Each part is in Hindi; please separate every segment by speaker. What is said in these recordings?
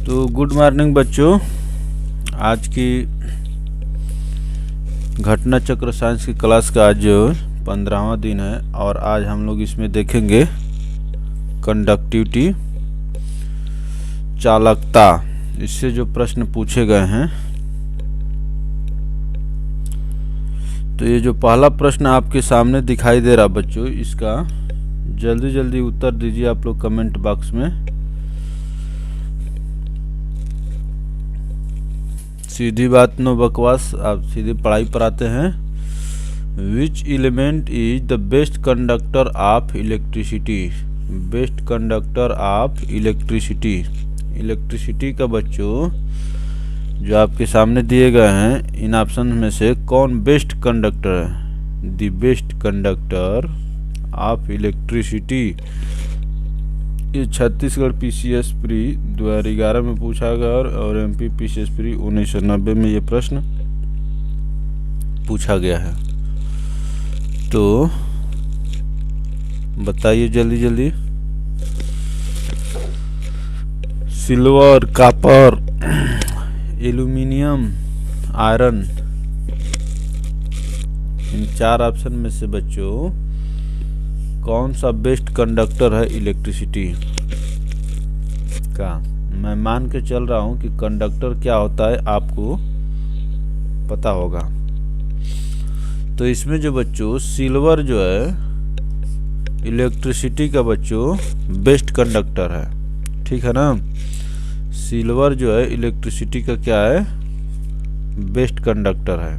Speaker 1: तो गुड मॉर्निंग बच्चों, आज की घटना चक्र साइंस की क्लास का आज 15वां दिन है और आज हम लोग इसमें देखेंगे कंडक्टिविटी, चालकता। इससे जो प्रश्न पूछे गए हैं, तो ये जो पहला प्रश्न आपके सामने दिखाई दे रहा बच्चों, इसका जल्दी जल्दी उत्तर दीजिए आप लोग कमेंट बॉक्स में। सीधी बात नो बकवास, आप सीधी पढ़ाई पर आते हैं। Which element is the best conductor of electricity? Best conductor of electricity, electricity का बच्चों जो आपके सामने दिए गए हैं, इन ऑप्शन में से कौन बेस्ट कंडक्टर है? The best conductor of electricity. ये छत्तीसगढ़ पीसीएस प्री 2011 में पूछा गया और एमपी पीसीएस प्री 1990 में ये प्रश्न पूछा गया है। तो बताइए जल्दी जल्दी। सिल्वर, कॉपर, एल्यूमिनियम, आयरन, इन चार ऑप्शन में से बच्चों कौन सा बेस्ट कंडक्टर है इलेक्ट्रिसिटी का? मैं मान के चल रहा हूं कि कंडक्टर क्या होता है आपको पता होगा। तो इसमें जो बच्चों सिल्वर जो है इलेक्ट्रिसिटी का बच्चों बेस्ट कंडक्टर है, ठीक है ना। सिल्वर जो है इलेक्ट्रिसिटी का क्या है? बेस्ट कंडक्टर है।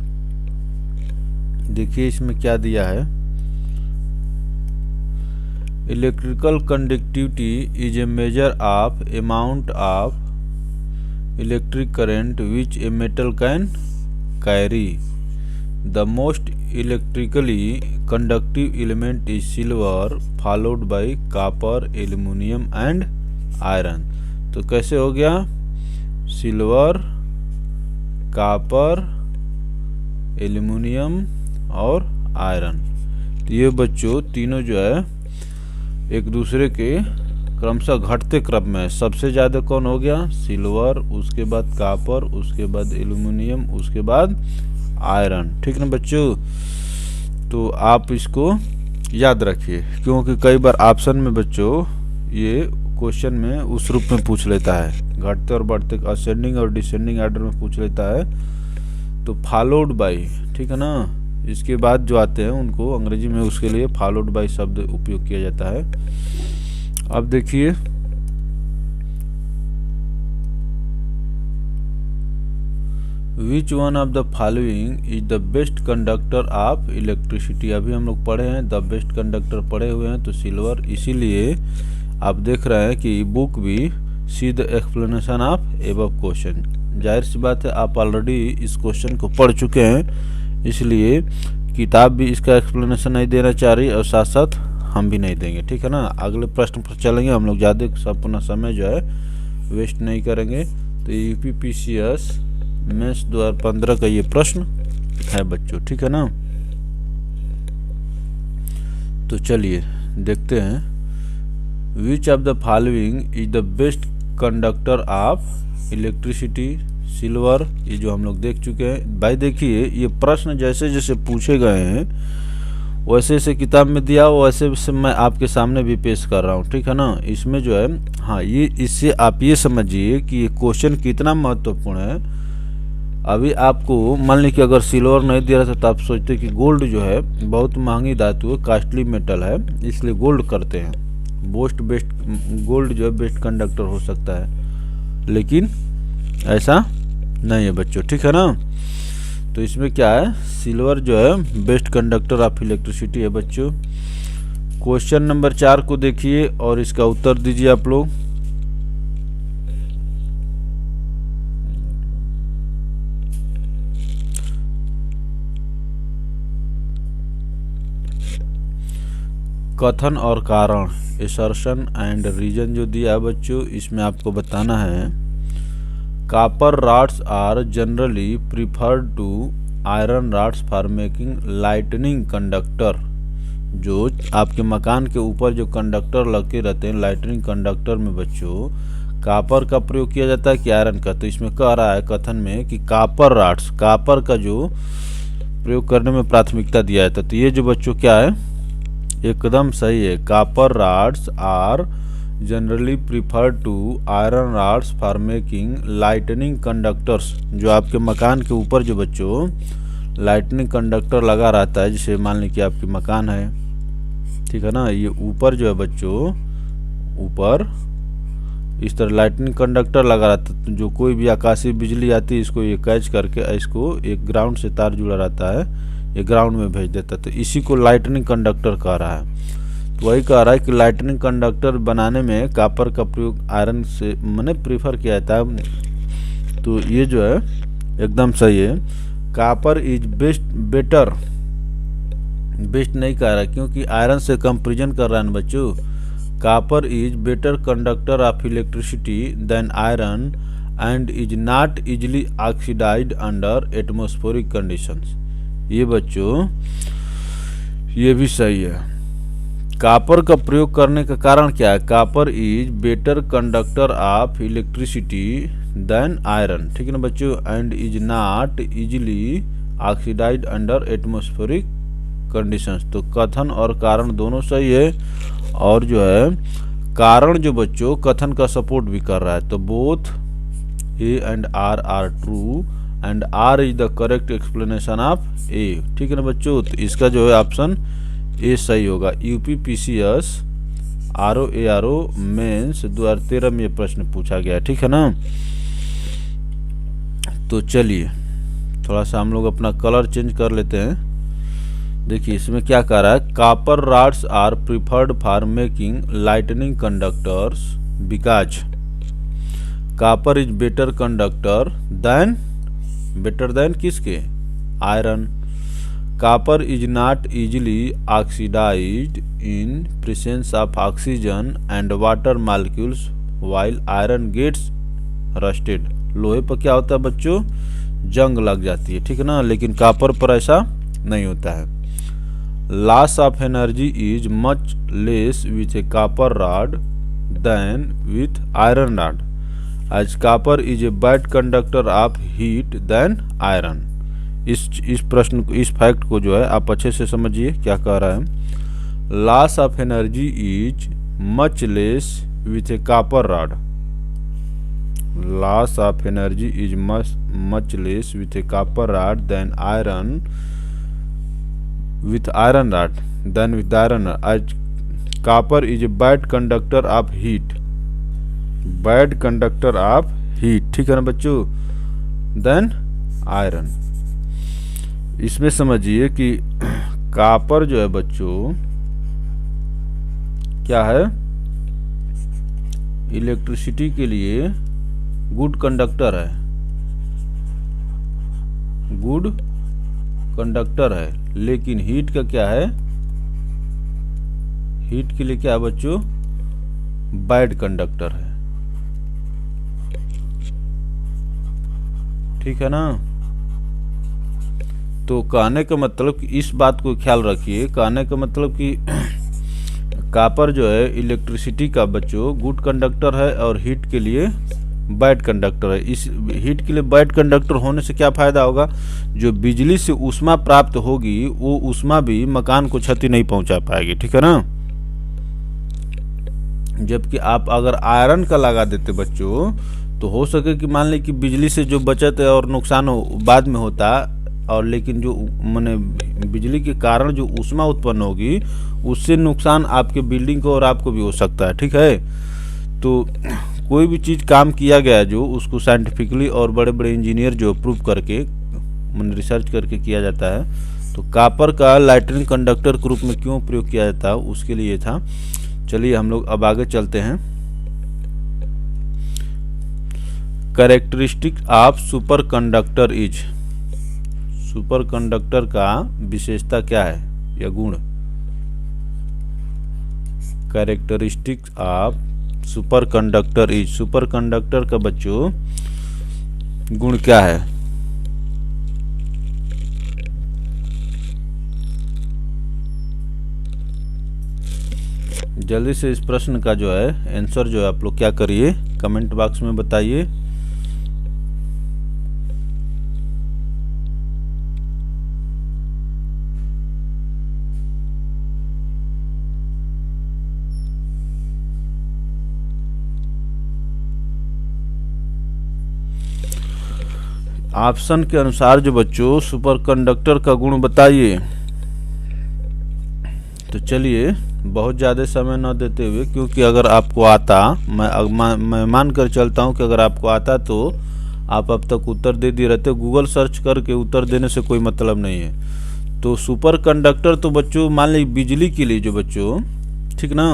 Speaker 1: देखिए इसमें क्या दिया है। Electrical conductivity is a measure of amount of electric current which a metal can carry. The most electrically conductive element is silver followed by copper, aluminium and iron. तो कैसे हो गया? सिल्वर, कॉपर, एल्यूमिनियम और आयरन। तो ये बच्चों तीनों जो है एक दूसरे के क्रमशः घटते क्रम में। सबसे ज़्यादा कौन हो गया? सिल्वर, उसके बाद कॉपर, उसके बाद एल्यूमिनियम, उसके बाद आयरन, ठीक ना बच्चों। तो आप इसको याद रखिए, क्योंकि कई बार ऑप्शन में बच्चों ये क्वेश्चन में उस रूप में पूछ लेता है, घटते और बढ़ते असेंडिंग और डिसेंडिंग ऑर्डर में पूछ लेता है। तो फॉलोड बाय, ठीक है ना, इसके बाद जो आते हैं उनको अंग्रेजी में उसके लिए फॉलोड बाय शब्द उपयोग किया जाता है। अब देखिए which one of the following is the best conductor of electricity. अभी हम लोग पढ़े हैं, द बेस्ट कंडक्टर पढ़े हुए हैं, तो सिल्वर। इसीलिए आप देख रहे हैं कि बुक भी see the explanation of above question. जाहिर सी बात है आप ऑलरेडी इस क्वेश्चन को पढ़ चुके हैं, इसलिए किताब भी इसका एक्सप्लेनेशन नहीं देना चाह रही और साथ साथ हम भी नहीं देंगे, ठीक है ना। अगले प्रश्न पर चलेंगे हम लोग, ज़्यादा अपना समय जो है वेस्ट नहीं करेंगे। तो यूपी पीसीएस मेंस 2015 का ये प्रश्न है बच्चों, ठीक है ना। तो चलिए देखते हैं। Which of the following is the best conductor of electricity? Silver, ये जो हम लोग देख चुके हैं भाई। देखिए ये प्रश्न जैसे जैसे पूछे गए हैं वैसे वैसे किताब में दिया, वैसे वैसे मैं आपके सामने भी पेश कर रहा हूँ, ठीक है ना। इसमें जो है, हाँ, ये इससे आप ये समझिए कि ये क्वेश्चन कितना महत्वपूर्ण है। अभी आपको मान लीजिए कि अगर सिल्वर नहीं दिया रहता तो आप सोचते कि गोल्ड जो है बहुत महंगी धातु है, कॉस्टली मेटल है, इसलिए गोल्ड करते हैं। गोल्ड जो है बेस्ट कंडक्टर हो सकता है, लेकिन ऐसा नहीं है बच्चों, ठीक है ना। तो इसमें क्या है, सिल्वर जो है बेस्ट कंडक्टर ऑफ इलेक्ट्रिसिटी है बच्चों। क्वेश्चन नंबर 4 को देखिए और इसका उत्तर दीजिए आप लोग। कथन और कारण, एसर्शन एंड रीजन जो दिया है बच्चों, इसमें आपको बताना है copper rods are generally preferred to iron rods for making lightning conductor. जो आपके मकान के ऊपर जो कंडक्टर लगे रहते हैं लाइटनिंग कंडक्टर में बच्चों, कॉपर का प्रयोग किया जाता है कि आयरन का। तो इसमें कह रहा है कथन में कि कॉपर रॉड्स, कॉपर का जो प्रयोग करने में प्राथमिकता दिया है। तो ये जो बच्चों क्या है, एकदम सही है। Copper rods are generally preferred to iron rods for making lightning conductors. जो आपके मकान के ऊपर जो बच्चों लाइटनिंग कंडक्टर लगा रहता है, जैसे मान लीजिए कि आपकी मकान है, ठीक है ना, ये ऊपर जो है बच्चों, ऊपर इस तरह लाइटनिंग कंडक्टर लगा रहता है। तो जो कोई भी आकाशीय बिजली आती है, इसको ये कैच करके इसको एक ग्राउंड से तार जुड़ा रहता है, ये ग्राउंड में भेज देता है। तो इसी को लाइटनिंग कंडक्टर कह रहा है। तो वही कह रहा है कि लाइटनिंग कंडक्टर बनाने में कॉपर का प्रयोग आयरन से मैंने प्रीफर किया जाता है। तो ये जो है एकदम सही है। कॉपर इज बेटर नहीं कह रहा है, क्योंकि आयरन से कंपेरिजन कर रहा है ना बच्चों। Copper is better conductor of electricity than iron and is not easily oxidized under atmospheric conditions. ये बच्चों ये भी सही है। कॉपर का प्रयोग करने का कारण क्या है, copper is better conductor of electricity than iron, ठीक है ना बच्चों, and is not easily oxidized under atmospheric conditions. तो कथन और कारण दोनों सही है। और जो है कारण जो बच्चों कथन का सपोर्ट भी कर रहा है। तो both A and R true and R is the correct explanation of A, ठीक है ना बच्चों। तो इसका जो है ऑप्शन ए सही होगा। यूपीपीसीएस आरओ मेंस 2013 में ये प्रश्न पूछा गया, ठीक है ना। तो चलिए थोड़ा सा हम लोग अपना कलर चेंज कर लेते हैं। देखिए इसमें क्या कह रहा है, copper rods are preferred for making lightning conductors because copper is better conductor than किसके, iron. Copper is not easily oxidised in presence of oxygen and water molecules while iron gets rusted. लोहे पर क्या होता है बच्चों, जंग लग जाती है, ठीक है ना, लेकिन कॉपर पर ऐसा नहीं होता है। Loss of energy is much less with a copper rod than with iron rod as copper is a bad conductor of heat than iron. इस प्रश्न को, इस फैक्ट को जो है आप अच्छे से समझिए क्या कह रहा है। Loss of energy is much less with a copper rod, loss of energy is much less with a copper rod than iron with iron rod than with iron rod as copper is a bad conductor of heat, bad conductor of heat, ठीक है ना बच्चों, देन आयरन। इसमें समझिए कि कॉपर जो है बच्चों क्या है, इलेक्ट्रिसिटी के लिए गुड कंडक्टर है, गुड कंडक्टर है, लेकिन हीट का क्या है, हीट के लिए क्या है बच्चों, बैड कंडक्टर है, ठीक है ना। तो कहने का मतलब कि इस बात को ख्याल रखिए, कहने का मतलब कि कॉपर जो है इलेक्ट्रिसिटी का बच्चों गुड कंडक्टर है और हीट के लिए बैड कंडक्टर है। इस हीट के लिए बैड कंडक्टर होने से क्या फायदा होगा, जो बिजली से ऊष्मा प्राप्त होगी वो ऊष्मा भी मकान को क्षति नहीं पहुंचा पाएगी, ठीक है ना। जबकि आप अगर आयरन का लगा देते बच्चों, तो हो सके कि मान लें कि बिजली से जो बचत है और नुकसान हो बाद में होता, और लेकिन जो माने बिजली के कारण जो ऊष्मा उत्पन्न होगी उससे नुकसान आपके बिल्डिंग को और आपको भी हो सकता है। ठीक है, तो कोई भी चीज़ काम किया गया है जो उसको साइंटिफिकली और बड़े बड़े इंजीनियर जो प्रूव करके रिसर्च करके किया जाता है। तो कॉपर का लाइटनिंग कंडक्टर के रूप में क्यों प्रयोग किया जाता है उसके लिए था। चलिए हम लोग अब आगे चलते हैं। Characteristic of super conductor is, super conductor का विशेषता क्या है या गुण। Characteristic of super conductor is, super conductor का बच्चों गुण क्या है। जल्दी से इस प्रश्न का जो है आंसर जो है आप लोग क्या करिए, कमेंट बॉक्स में बताइए। ऑप्शन के अनुसार जो बच्चों सुपर कंडक्टर का गुण बताइए। तो चलिए बहुत ज़्यादा समय न देते हुए, क्योंकि अगर आपको आता, मैं मान कर चलता हूँ कि अगर आपको आता तो आप अब तक उत्तर दे दिए रहते। गूगल सर्च करके उत्तर देने से कोई मतलब नहीं है। तो सुपर कंडक्टर तो बच्चों मान लीजिए बिजली के लिए जो बच्चों, ठीक ना,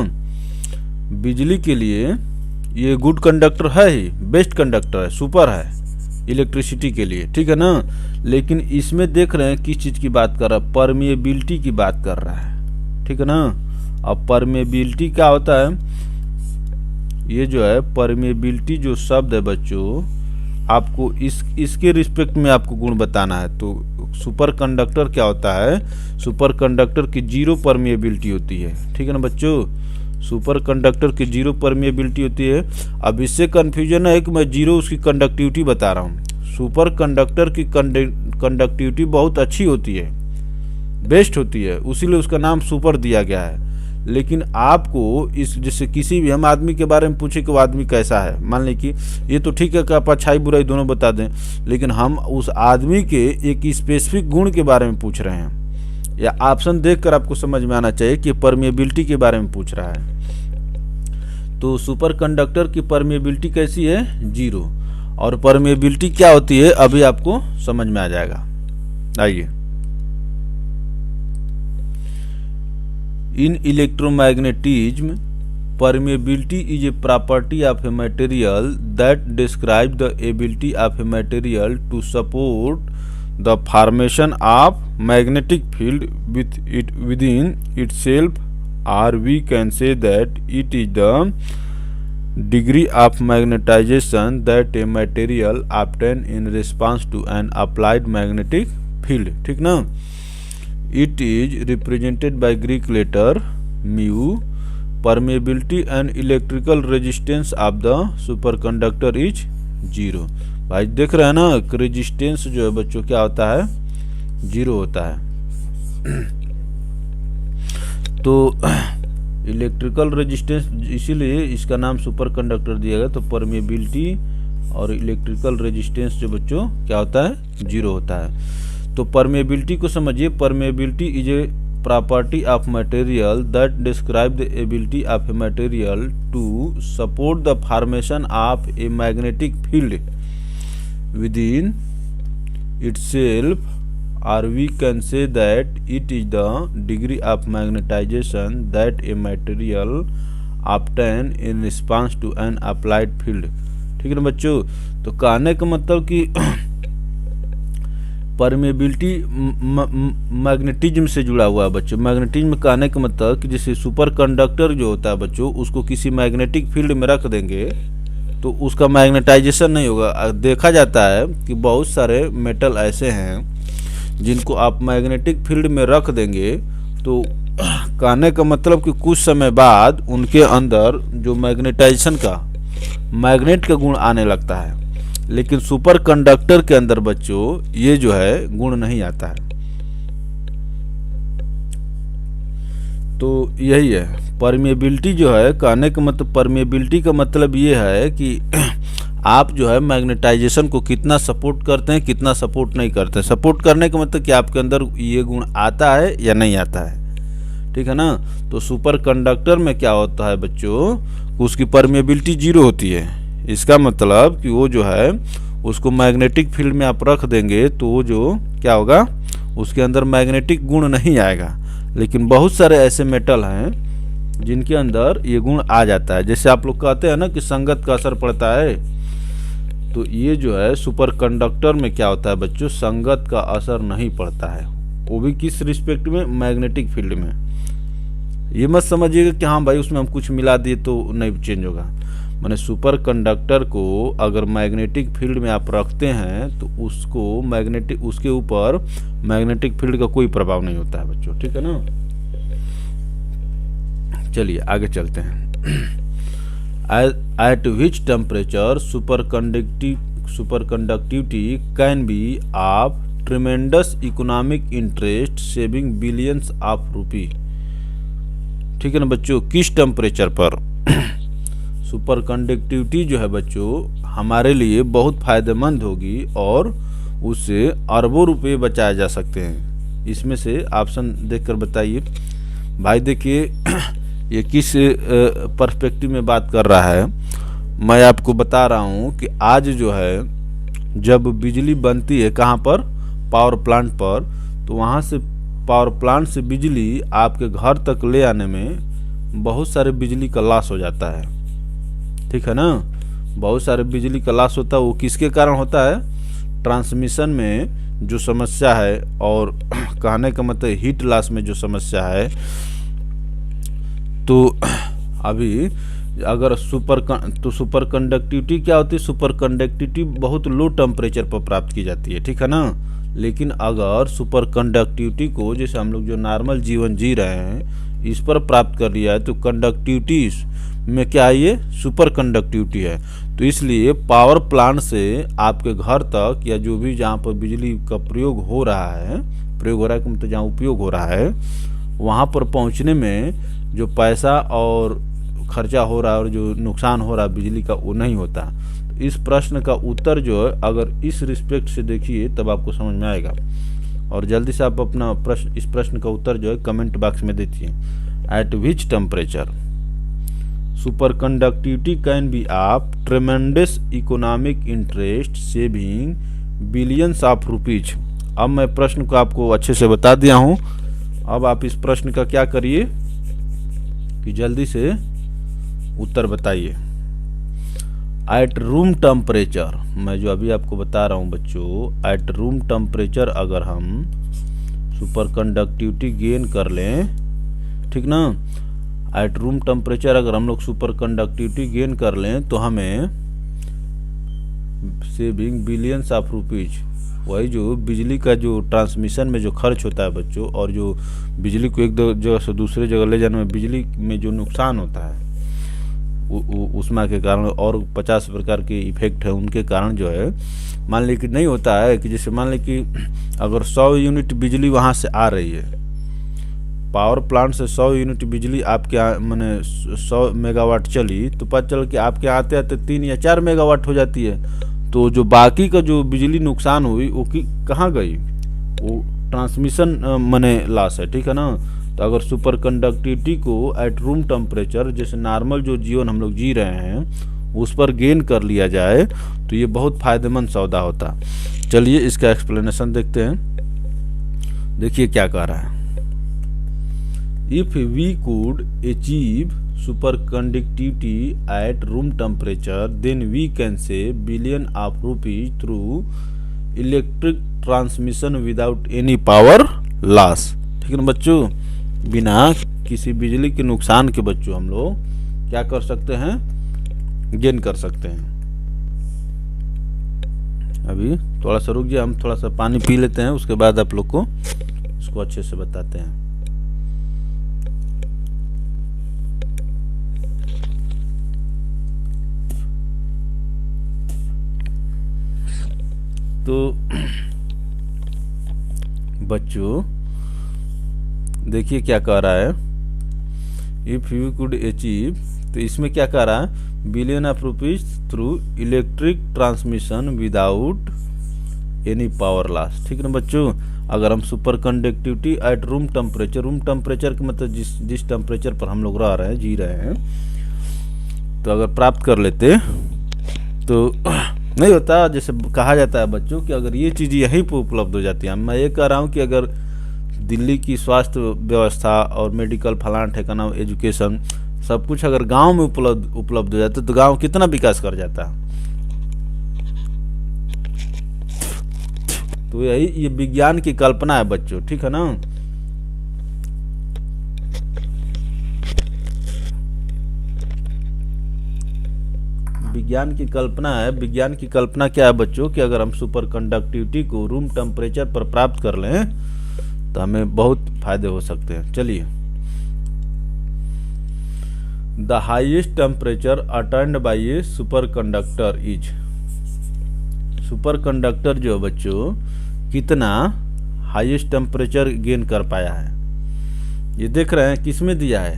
Speaker 1: बिजली के लिए ये गुड कंडक्टर है ही, बेस्ट कंडक्टर है, सुपर है इलेक्ट्रिसिटी के लिए, ठीक है ना। लेकिन इसमें देख रहे हैं किस चीज़ की बात कर रहा है, परमिएबिलिटी की बात कर रहा है, ठीक है ना। अब परमिएबिलिटी क्या होता है, ये जो है परमिएबिलिटी जो शब्द है बच्चों, आपको इसके रिस्पेक्ट में आपको गुण बताना है। तो सुपर कंडक्टर क्या होता है, सुपर कंडक्टर की जीरो परमिएबिलिटी होती है, ठीक है ना बच्चों। सुपर कंडक्टर की जीरो परमिएबिलिटी होती है। अब इससे कन्फ्यूजन है कि मैं जीरो उसकी कंडक्टिविटी बता रहा हूँ। सुपर कंडक्टर की कंडक्टिविटी बहुत अच्छी होती है, बेस्ट होती है, उसीलिए उसका नाम सुपर दिया गया है। लेकिन आपको इस जैसे किसी भी हम आदमी के बारे में पूछे कि वो आदमी कैसा है, मान लें कि ये तो ठीक है कि आप अच्छाई बुराई दोनों बता दें, लेकिन हम उस आदमी के एक स्पेसिफिक गुण के बारे में पूछ रहे हैं, या ऑप्शन देखकर आपको समझ में आना चाहिए कि परमिएबिलिटी के बारे में पूछ रहा है। तो सुपर कंडक्टर की परमिएबिलिटी कैसी है, जीरो। और परमिएबिलिटी क्या होती है अभी आपको समझ में आ जाएगा। आइए, इन electromagnetism permeability is a property of a material that describes the ability of a material to support the formation of magnetic field within itself, or we can say that it is the degree of magnetization that a material obtains in response to an applied magnetic field, ठीक ना। It is represented by Greek letter mu. Permeability and electrical resistance of the superconductor is 0। भाई देख रहे हैं ना, रेजिस्टेंस जो है बच्चों क्या होता है, 0 होता है। तो इलेक्ट्रिकल रेजिस्टेंस, इसीलिए इसका नाम सुपर कंडक्टर दिया गया। तो परमिएबिलिटी और इलेक्ट्रिकल रेजिस्टेंस जो बच्चों क्या होता है, 0 होता है। तो परमिएबिलिटी को समझिए, permeability is a property of material that describe the ability of a material to support the formation of a magnetic field within itself, or we can say that it is the degree of magnetization that a material obtain in response to an applied field, ठीक है ना बच्चों। तो कहने का मतलब कि परमिएबिलिटी मैग्नेटिज्म से जुड़ा हुआ है बच्चों। मैग्नेटिज्म कहने का मतलब कि जैसे सुपर कंडक्टर जो होता है बच्चों, उसको किसी मैग्नेटिक फील्ड में रख देंगे तो उसका मैग्नेटाइजेशन नहीं होगा। देखा जाता है कि बहुत सारे मेटल ऐसे हैं जिनको आप मैग्नेटिक फील्ड में रख देंगे तो कहने का मतलब कि कुछ समय बाद उनके अंदर जो मैग्नेटाइजेशन का, मैग्नेट का गुण आने लगता है। लेकिन सुपर कंडक्टर के अंदर बच्चों ये जो है गुण नहीं आता है। तो यही है परमिएबिलिटी जो है, कहने का मतलब परमिएबिलिटी का मतलब ये है कि आप जो है मैग्नेटाइजेशन को कितना सपोर्ट करते हैं, कितना सपोर्ट नहीं करते हैं। सपोर्ट करने का मतलब कि आपके अंदर ये गुण आता है या नहीं आता है, ठीक है ना। तो सुपर कंडक्टर में क्या होता है बच्चों, उसकी परमेबिलिटी 0 होती है। इसका मतलब कि वो जो है उसको मैग्नेटिक फील्ड में आप रख देंगे तो वो जो क्या होगा, उसके अंदर मैग्नेटिक गुण नहीं आएगा। लेकिन बहुत सारे ऐसे मेटल हैं जिनके अंदर ये गुण आ जाता है। जैसे आप लोग कहते हैं ना कि संगत का असर पड़ता है, तो ये जो है सुपर कंडक्टर में क्या होता है बच्चों, संगत का असर नहीं पड़ता है। वो भी किस रिस्पेक्ट में, मैग्नेटिक फील्ड में। ये मत समझिएगा कि हाँ भाई उसमें हम कुछ मिला दिए तो नहीं चेंज होगा। माने सुपर कंडक्टर को अगर मैग्नेटिक फील्ड में आप रखते हैं तो उसको मैग्नेटिक, उसके ऊपर मैग्नेटिक फील्ड का कोई प्रभाव नहीं होता है बच्चों, ठीक है ना। चलिए आगे चलते हैं। Eight which temperature superconductivity can be of tremendous economic interest saving billions of rupee, ठीक है ना बच्चों। किस टेम्परेचर पर सुपर कंडक्टिविटी जो है बच्चों हमारे लिए बहुत फायदेमंद होगी और उससे अरबों रुपए बचाए जा सकते हैं। इसमें से ऑप्शन देखकर बताइए भाई। देखिए ये किस पर्सपेक्टिव में बात कर रहा है। मैं आपको बता रहा हूँ कि आज जो है जब बिजली बनती है कहाँ पर, पावर प्लांट पर, तो वहाँ से पावर प्लांट से बिजली आपके घर तक ले आने में बहुत सारे बिजली का लॉस हो जाता है, ठीक है ना। बहुत सारे बिजली का लॉस होता है। वो किसके कारण होता है, ट्रांसमिशन में जो समस्या है और कहने का मतलब हीट लॉस में जो समस्या है। तो अभी अगर सुपर कंडक्टिविटी क्या होती है, सुपर कंडक्टिविटी बहुत लो टेम्परेचर पर प्राप्त की जाती है, ठीक है ना। लेकिन अगर सुपर कंडक्टिविटी को जैसे हम लोग जो नॉर्मल जीवन जी रहे हैं इस पर प्राप्त कर लिया है तो कंडक्टिविटी में क्या है, ये सुपर कंडक्टिविटी है। तो इसलिए पावर प्लांट से आपके घर तक या जो भी जहाँ पर बिजली का प्रयोग हो रहा है मतलब जहाँ उपयोग हो रहा है वहाँ पर पहुँचने में जो पैसा और खर्चा हो रहा है और जो नुकसान हो रहा है बिजली का वो नहीं होता। तो इस प्रश्न का उत्तर जो है अगर इस रिस्पेक्ट से देखिए तब आपको समझ में आएगा। और जल्दी से आप अपना प्रश्न, इस प्रश्न का उत्तर जो है कमेंट बॉक्स में दीजिए। Eight which temperature super conductivity can be of ट्रेमेंडस economic interest saving billions of rupees. अब मैं प्रश्न को आपको अच्छे से बता दिया हूँ। अब आप इस प्रश्न का क्या करिए कि जल्दी से उत्तर बताइए। एट रूम टेम्परेचर, मैं जो अभी आपको बता रहा हूँ बच्चों, एट रूम टेम्परेचर अगर हम सुपर कंडक्टिविटी गेन कर लें, ठीक ना, एट रूम टेम्परेचर अगर हम लोग सुपर कंडक्टिविटी गेन कर लें तो हमें सेविंग बिलियंस ऑफ रुपीज, वही जो बिजली का जो ट्रांसमिशन में जो खर्च होता है बच्चों और जो बिजली को एक जगह से दूसरे जगह ले जाने में बिजली में जो नुकसान होता है उष्मा के कारण और 50 प्रकार के इफेक्ट है उनके कारण जो है, मान ली कि नहीं होता है कि जैसे मान ली कि अगर 100 यूनिट बिजली वहाँ से आ रही है, पावर प्लांट से 100 यूनिट बिजली आपके माने 100 मेगावाट चली तो पता चल कि आपके आते आते 3 या 4 मेगावाट हो जाती है। तो जो बाकी का जो बिजली नुकसान हुई वो कहाँ गई, वो ट्रांसमिशन माने लॉस है, ठीक है ना। तो अगर सुपर कंडक्टिविटी को एट रूम टेम्परेचर जैसे नॉर्मल जो जीवन हम लोग जी रहे हैं उस पर गेन कर लिया जाए तो ये बहुत फायदेमंद सौदा होता। चलिए इसका एक्सप्लेनेशन देखते हैं। देखिए क्या कह रहा है। If we could achieve superconductivity at room temperature then we can save billion of rupees through electric transmission without any power loss, ठीक है ना बच्चों। बिना किसी बिजली के नुकसान के बच्चों हम लोग क्या कर सकते हैं, गेन कर सकते हैं। अभी थोड़ा सा रुक जाइए, हम थोड़ा सा पानी पी लेते हैं, उसके बाद आप लोग को इसको अच्छे से बताते हैं। तो बच्चों देखिए क्या कह रहा है। इफ यू कुड अचीव तो इसमें क्या कह रहा है, billion of rupees through electric transmission without any power loss. ठीक है ना बच्चों। अगर हम super conductivity at room temperature के मतलब जिस टेम्परेचर पर हम लोग रह रहे हैं, जी रहे हैं, तो अगर प्राप्त कर लेते तो नहीं होता। जैसे कहा जाता है बच्चों कि अगर ये चीज़ यहीं पर उपलब्ध हो जाती है, मैं ये कह रहा हूँ कि अगर दिल्ली की स्वास्थ्य व्यवस्था और मेडिकल फलान ठिकाना एजुकेशन सब कुछ अगर गांव में उपलब्ध हो जाता तो गांव कितना विकास कर जाता। तो यही ये विज्ञान की कल्पना है बच्चों, ठीक है ना। विज्ञान की कल्पना है। विज्ञान की कल्पना क्या है बच्चों कि अगर हम सुपर कंडक्टिविटी को रूम टेम्परेचर पर प्राप्त कर लें तो हमें बहुत फायदे हो सकते हैं। चलिए, the highest temperature attend by A super conductor is. Super conductor जो बच्चों कितना हाईएस्ट टेम्परेचर गेन कर पाया है, ये देख रहे हैं किस में दिया है,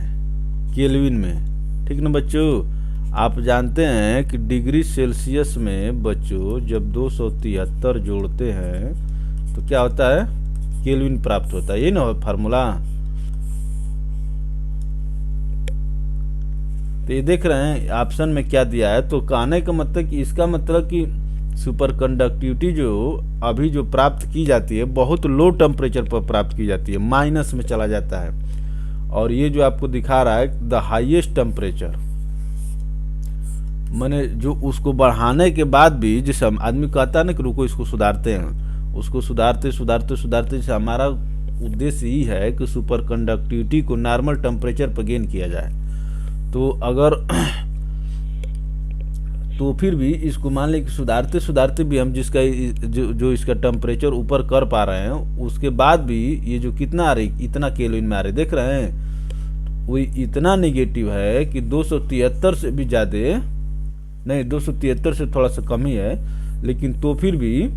Speaker 1: केल्विन में। ठीक ना बच्चों। आप जानते हैं कि डिग्री सेल्सियस में बच्चों जब 273 जोड़ते हैं तो क्या होता है, केल्विन प्राप्त होता है। ये ना फार्मूला। तो ये देख रहे हैं ऑप्शन में क्या दिया है। तो कहने का मतलब कि इसका मतलब कि सुपर कंडक्टिविटी जो अभी जो प्राप्त की जाती है बहुत लो टेम्परेचर पर प्राप्त की जाती है, माइनस में चला जाता है। और ये जो आपको दिखा रहा है द हाईएस्ट टेम्परेचर, मैंने जो उसको बढ़ाने के बाद भी, जैसे हम आदमी कहता है ना कि रुको इसको सुधारते हैं, उसको सुधारते सुधारते सुधारते, जैसे हमारा उद्देश्य ही है कि सुपर कंडक्टिविटी को नॉर्मल टेम्परेचर पर गेन किया जाए। तो अगर तो फिर भी इसको मान लें कि सुधारते सुधारते भी हम जिसका जो इसका टेम्परेचर ऊपर कर पा रहे हैं, उसके बाद भी ये जो कितना आ रही, इतना केल्विन में आ रही, देख रहे हैं वो इतना निगेटिव है कि 273 से भी ज़्यादा नहीं, 273 से थोड़ा सा कम ही है, लेकिन तो फिर भी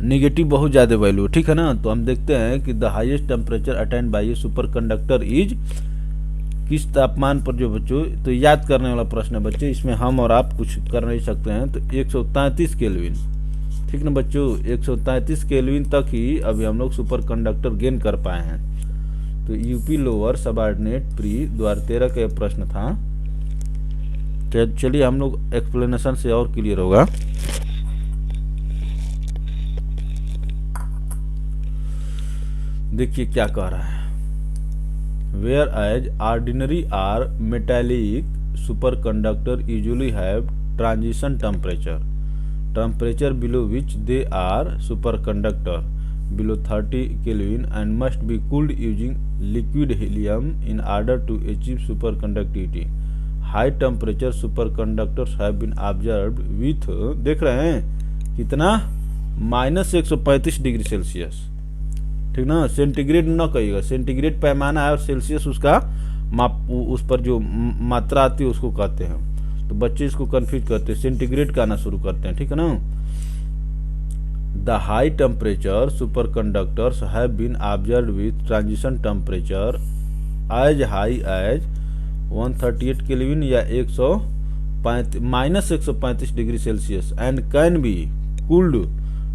Speaker 1: निगेटिव बहुत ज़्यादा वैल्यू। ठीक है ना। तो हम देखते हैं कि the highest temperature attend by A super conductor is, किस तापमान पर जो बच्चों, तो याद करने वाला प्रश्न है बच्चे, इसमें हम और आप कुछ कर नहीं सकते हैं। तो 133 केल्विन। ठीक ना बच्चों, 133 केल्विन तक ही अभी हम लोग सुपर कंडक्टर गेन कर पाए हैं। तो यूपी लोअर सबऑर्डिनेट प्री 2013 का प्रश्न था। चलिए हम लोग एक्सप्लेनेशन से और क्लियर होगा। देखिए क्या कह रहा है, whereas ordinary or metallic superconductor usually have transition temperature below which they are superconductor below 30 Kelvin and must be cooled using liquid helium in order to achieve superconductivity. High temperature superconductors have been observed with, देख रहे हैं कितना, -135 डिग्री सेल्सियस। ठीक ना, सेंटीग्रेड न कहिएगा, सेंटीग्रेड पैमाना है और सेल्सियस उसका माप, उस पर जो मात्रा आती है उसको कहते हैं। तो बच्चे इसको कंफ्यूज करते हैं, सेंटीग्रेड का आना शुरू करते हैं। ठीक है ना। The high temperature superconductors have been observed with transition temperature as high as 138 kelvin या -135 degree Celsius and can be cooled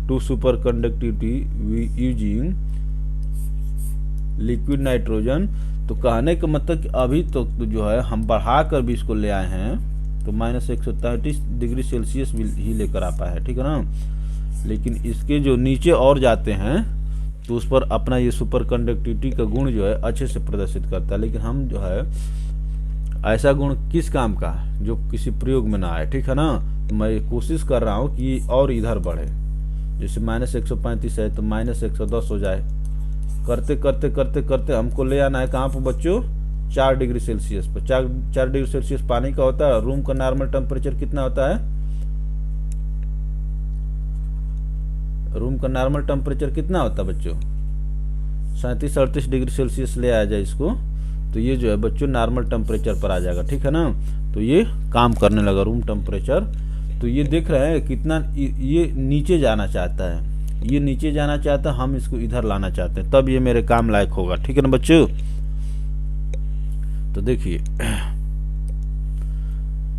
Speaker 1: to superconductivity using liquid nitrogen. तो कहने का मतलब कि अभी तो जो है हम बढ़ा कर भी इसको ले आए हैं, तो -133 डिग्री सेल्सियस ही लेकर आ पाए हैं। ठीक है ना। लेकिन इसके जो नीचे और जाते हैं तो उस पर अपना ये सुपर कंडक्टिविटी का गुण जो है अच्छे से प्रदर्शित करता है। लेकिन हम जो है ऐसा गुण किस काम का जो किसी प्रयोग में ना आए। ठीक है ना। तो मैं कोशिश कर रहा हूँ कि और इधर बढ़े, जैसे -135 है तो -110 हो जाए। करते करते करते करते हमको ले आना है कहाँ पर बच्चों, 4 डिग्री सेल्सियस पर। 4 डिग्री सेल्सियस पानी का होता है। रूम का नॉर्मल टेम्परेचर कितना होता है, रूम का नॉर्मल टेम्परेचर कितना होता है बच्चों, 37-38 डिग्री सेल्सियस ले आया जाए इसको, तो ये जो है बच्चों नॉर्मल टेम्परेचर पर आ जाएगा। ठीक है ना। तो ये काम करने लगा रूम टेम्परेचर। तो ये देख रहे हैं कितना ये नीचे जाना चाहता है, ये नीचे जाना चाहता है, हम इसको इधर लाना चाहते हैं, तब ये मेरे काम लायक होगा। ठीक है ना बच्चों। तो देखिए,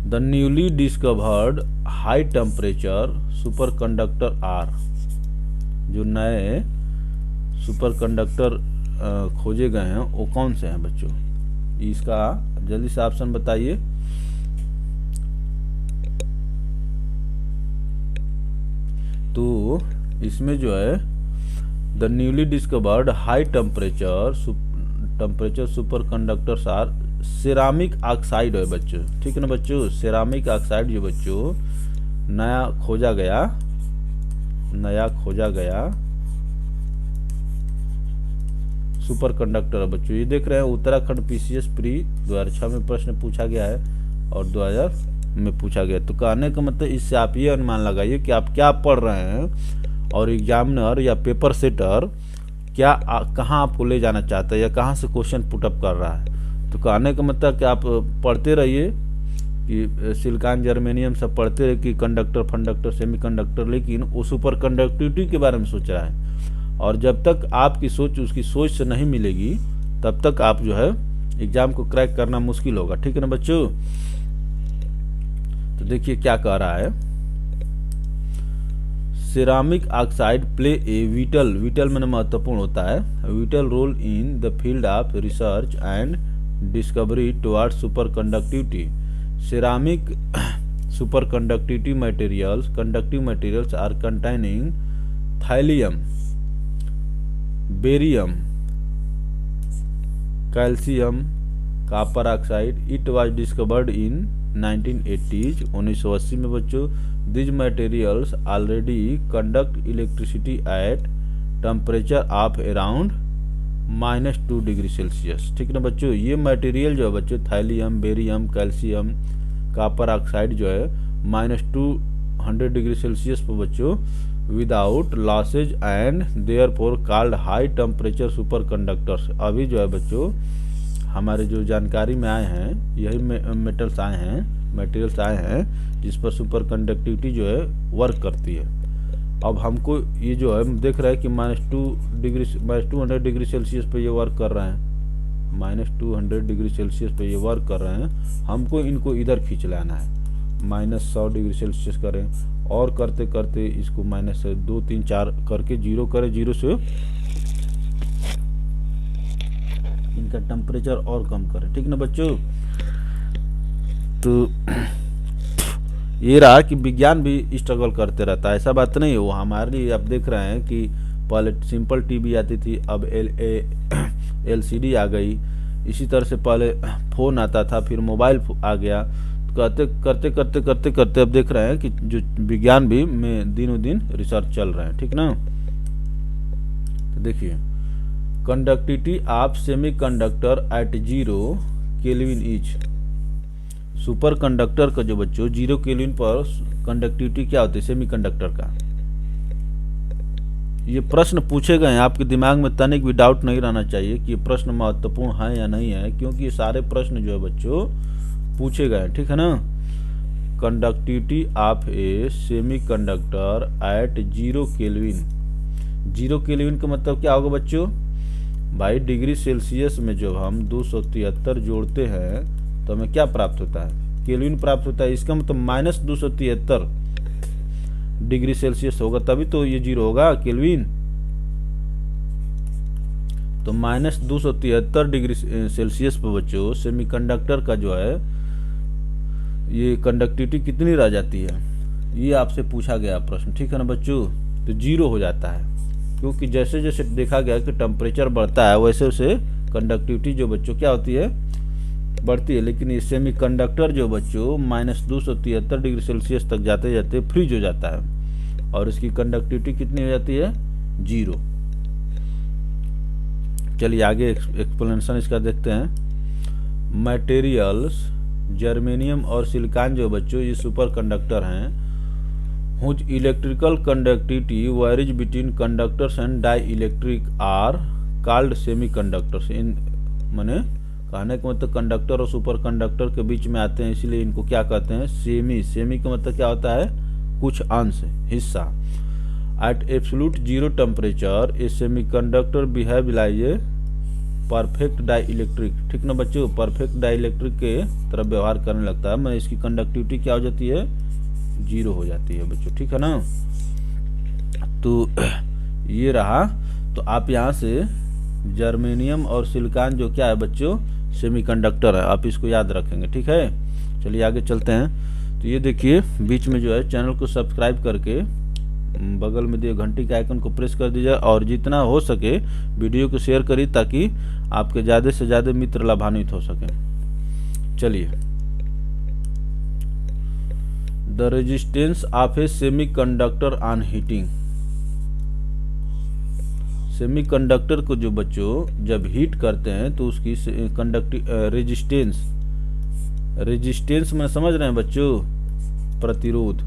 Speaker 1: the newly discovered high temperature superconductor are, जो नए सुपर कंडक्टर खोजे गए हैं वो कौन से हैं बच्चों? इसका जल्दी से ऑप्शन बताइए। तो इसमें जो है the newly discovered high temperature superconductors are ceramic oxide है बच्चों, ठीक है ना बच्चों। सिरामिक ऑक्साइड जो बच्चों नया खोजा गया सुपर कंडक्टर है बच्चों। ये देख रहे हैं उत्तराखंड पीसीएस प्री 2006 में प्रश्न पूछा गया है और 2000 में पूछा गया। तो कहने का मतलब इससे आप ये अनुमान लगाइए कि आप क्या पढ़ रहे हैं और एग्जामिनर या पेपर सेटर क्या कहाँ आपको ले जाना चाहता है या कहाँ से क्वेश्चन पुटअप कर रहा है। तो कहने का मतलब कि आप पढ़ते रहिए कि सिलिकॉन जर्मेनियम सब पढ़ते रहे कि कंडक्टर फंडक्टर सेमीकंडक्टर, लेकिन वो सुपर कंडक्टिविटी के बारे में सोच रहा है। और जब तक आपकी सोच उसकी सोच से नहीं मिलेगी तब तक आप जो है एग्जाम को क्रैक करना मुश्किल होगा, ठीक है ना बच्चों। तो देखिए क्या कह रहा है, ceramic oxide play a vital में महत्वपूर्ण होता है, vital role in the field of research and discovery towards super conductivity. Ceramic super conductivity conductive materials are containing thallium, barium, calcium, copper oxide. It was discovered in 1980s 1980 में बच्चों। These materials already conduct electricity at temperature of around -2 degree Celsius, ठीक है ना बच्चों। ये मटेरियल जो है बच्चों thallium, barium, calcium, copper oxide जो है -200 डिग्री सेल्सियस पर बच्चों without losses and therefore called high temperature super conductors. अभी जो है बच्चों हमारे जो जानकारी में आए हैं यही मटेरियल्स आए हैं जिस पर सुपर कंडक्टिविटी जो है वर्क करती है। अब हमको ये जो है देख रहा है कि -200 डिग्री सेल्सियस पे ये वर्क कर रहे हैं, -200 डिग्री सेल्सियस पे ये वर्क कर रहे हैं। हमको इनको इधर खींच लाना है, -100 डिग्री सेल्सियस करें और करते करते इसको -2 3 4 करके 0 करें, 0 से इनका टेम्परेचर और कम करें, ठीक ना बच्चों। तो ये रहा कि विज्ञान भी स्ट्रगल करते रहता है, ऐसा बात नहीं है। वो हमारे लिए आप देख रहे हैं कि पहले सिंपल टीवी आती थी, अब LCD आ गई। इसी तरह से पहले फ़ोन आता था, फिर मोबाइल आ गया। करते अब देख रहे हैं कि जो विज्ञान भी में दिनों दिन रिसर्च चल रहे हैं, ठीक ना। तो देखिए conductivity of semi conductor at 0 kelvin etch. Super conductor का जो बच्चों 0 केल्विन पर कंडक्टिविटी क्या होती है सेमी कंडक्टर का। ये प्रश्न पूछे गए हैं, आपके दिमाग में तनिक भी डाउट नहीं रहना चाहिए कि ये प्रश्न महत्वपूर्ण है या नहीं है, क्योंकि ये सारे प्रश्न जो है बच्चों पूछे गए, ठीक है ना। Conductivity of a semi conductor at 0 kelvin. 0 kelvin का मतलब क्या होगा बच्चों? भाई डिग्री सेल्सियस में जब हम 273 जोड़ते हैं तो हमें क्या प्राप्त होता है? केल्विन प्राप्त होता है। इसका मतलब -273 डिग्री सेल्सियस होगा तभी तो ये 0 होगा केल्विन। तो -273 डिग्री सेल्सियस पर बच्चों सेमीकंडक्टर का जो है ये कंडक्टिविटी कितनी रह जाती है, ये आपसे पूछा गया प्रश्न, ठीक है ना बच्चों। तो 0 हो जाता है, क्योंकि जैसे जैसे देखा गया कि टेम्परेचर बढ़ता है वैसे वैसे कंडक्टिविटी जो बच्चों क्या होती है, बढ़ती है। लेकिन ये सेमीकंडक्टर जो बच्चों -273 डिग्री सेल्सियस तक जाते जाते फ्रीज हो जाता है और इसकी कंडक्टिविटी कितनी हो जाती है? 0। चलिए आगे एक्सप्लेनेशन इसका देखते हैं। मटेरियल्स जर्मेनियम और सिलिकॉन जो बच्चों ये सुपर कंडक्टर हैं, whose electrical conductivity varies between conductors and dielectric are called semi conductors. इन माने कहने का मतलब कंडक्टर और सुपर कंडक्टर के बीच में आते हैं, इसलिए इनको क्या कहते हैं? सेमी। सेमी का मतलब क्या होता है? कुछ अंश, हिस्सा। At absolute 0 temperature a semiconductor behave like perfect dielectric, ठीक ना बच्चों, परफेक्ट डाइइलेक्ट्रिक के तरफ व्यवहार करने लगता है, मैं इसकी कंडक्टिविटी क्या हो जाती है, 0 हो जाती है बच्चों, ठीक है ना। तो ये रहा। तो आप यहाँ से जर्मेनियम और सिलिकॉन जो क्या है बच्चों, सेमीकंडक्टर है, आप इसको याद रखेंगे, ठीक है। चलिए आगे चलते हैं। तो ये देखिए बीच में जो है चैनल को सब्सक्राइब करके बगल में दिए घंटी के आइकन को प्रेस कर दीजिए और जितना हो सके वीडियो को शेयर करिए ताकि आपके ज़्यादा से ज़्यादा मित्र लाभान्वित हो सकें। चलिए, the resistance of a semiconductor on heating. Semiconductor को जो बच्चों जब हीट करते हैं तो उसकी रेजिस्टेंस में समझ रहे हैं बच्चों, प्रतिरोध।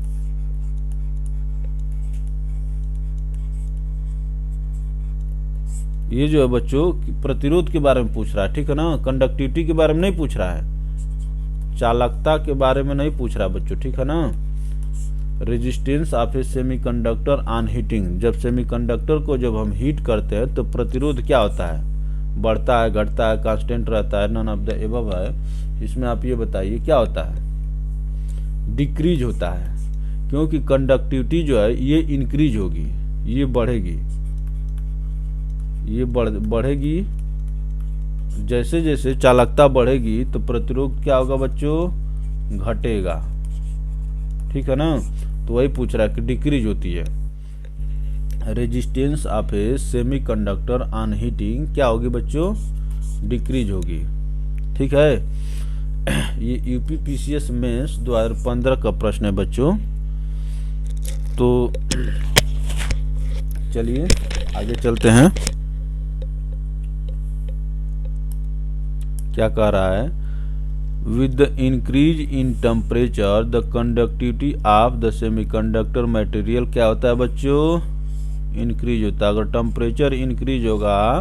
Speaker 1: ये जो है बच्चों प्रतिरोध के बारे में पूछ रहा है, ठीक है ना, कंडक्टिविटी के बारे में नहीं पूछ रहा है, चालकता के बारे में नहीं पूछ रहा बच्चों, ठीक है ना। Resistance of a semiconductor on heating, जब सेमीकंडक्टर को जब हम हीट करते हैं तो प्रतिरोध क्या होता है, बढ़ता है, घटता है, कांस्टेंट रहता है, नन ऑफ द एबव है। इसमें आप ये बताइए क्या होता है, डिक्रीज होता है, क्योंकि कंडक्टिविटी जो है ये इंक्रीज होगी, ये बढ़ेगी, ये बढ़ेगी। जैसे जैसे चालकता बढ़ेगी तो प्रतिरोध क्या होगा बच्चों, घटेगा, ठीक है ना। तो वही पूछ रहा है कि डिक्रीज होती है। Resistance of a semiconductor on heating क्या होगी बच्चों, डिक्रीज होगी, ठीक है। ये यूपीपीसीएस मेंस 2015 का प्रश्न है बच्चों। तो चलिए आगे चलते हैं, क्या कह रहा है, with the increase in temperature the conductivity of the semiconductor material क्या होता है बच्चों, इंक्रीज होता है। अगर टेम्परेचर इंक्रीज होगा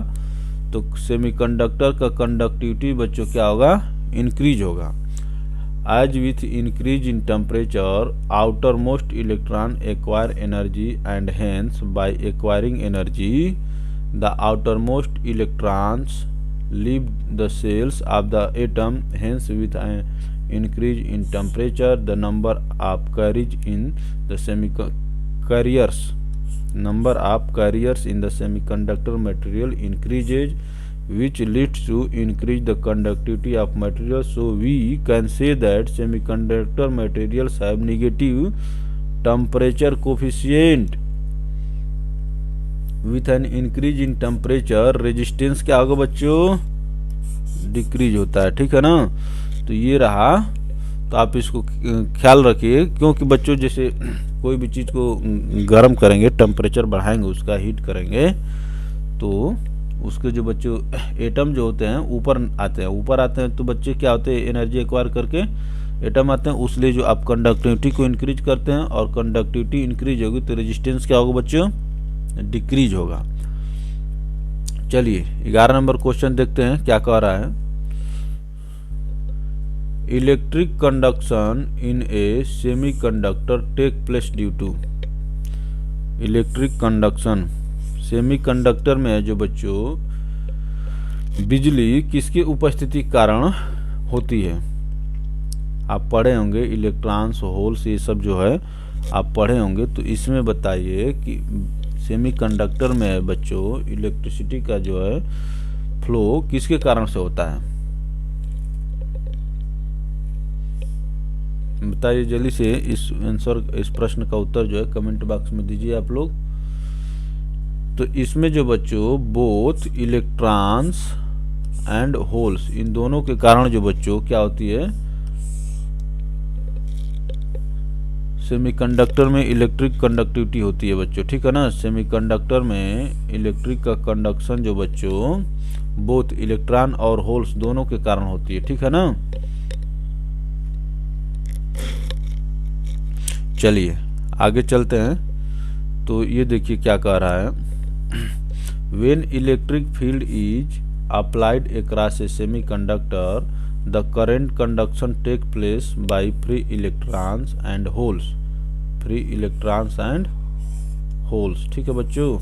Speaker 1: तो सेमीकंडक्टर का कंडक्टिविटी बच्चों क्या होगा, इंक्रीज होगा। As with increase in temperature outermost electron acquire energy and hence by acquiring energy the outermost electrons leave the cells of the atom, hence with an increase in temperature the number of carriers in the semiconductor material increases, which leads to increase the conductivity of material. So we can say that semiconductor materials have negative temperature coefficient. With an increase in temperature resistance क्या होगा बच्चों, डिक्रीज होता है, ठीक है ना। तो ये रहा। तो आप इसको ख्याल रखिए, क्योंकि बच्चों जैसे कोई भी चीज़ को गर्म करेंगे, टेम्परेचर बढ़ाएंगे, उसका हीट करेंगे, तो उसके जो बच्चों एटम जो होते हैं ऊपर आते हैं तो बच्चे क्या होते हैं, एनर्जी एक्वायर करके एटम आते हैं। उसलिए जो आप कंडक्टिविटी को इंक्रीज करते हैं और कंडक्टिविटी इंक्रीज होगी तो रेजिस्टेंस क्या होगा बच्चों, डिक्रीज होगा। चलिए 11 नंबर क्वेश्चन देखते हैं क्या कह रहा है। Electric conduction in a semiconductor take place due to. Electric conduction semiconductor में जो बच्चों बिजली किसकी उपस्थिति के कारण होती है, आप पढ़े होंगे, इलेक्ट्रॉन्स, होल्स, ये सब जो है आप पढ़े होंगे। तो इसमें बताइए कि सेमीकंडक्टर में बच्चों इलेक्ट्रिसिटी का जो है फ्लो किसके कारण से होता है, बताइए जल्दी से। इस प्रश्न का उत्तर जो है कमेंट बॉक्स में दीजिए आप लोग। तो इसमें जो बच्चों बोथ इलेक्ट्रॉन्स एंड होल्स, इन दोनों के कारण जो बच्चों क्या होती है, सेमीकंडक्टर में इलेक्ट्रिक कंडक्टिविटी होती है बच्चों, ठीक है ना। सेमीकंडक्टर में इलेक्ट्रिक का कंडक्शन जो बच्चों बोथ इलेक्ट्रॉन और होल्स दोनों के कारण होती है, ठीक है ना। चलिए आगे चलते हैं। तो ये देखिए क्या कह रहा है, when electric field is applied across a semiconductor the current conduction take place by free electrons and holes, free electrons and holes, ठीक है बच्चों।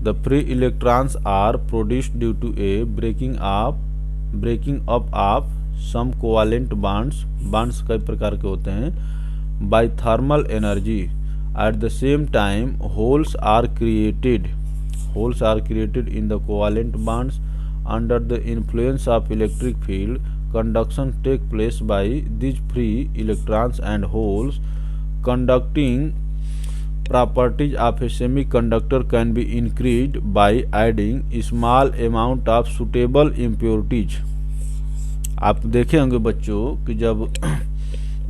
Speaker 1: The free electrons are produced due to a breaking up of some covalent bonds कई प्रकार के होते हैं, by thermal energy. At the same time holes are created in the covalent bonds under the influence of electric field. Conduction take place by these free electrons and holes. Conducting properties of a semiconductor can be increased by adding small amount of suitable impurities. आप देखे होंगे बच्चों कि जब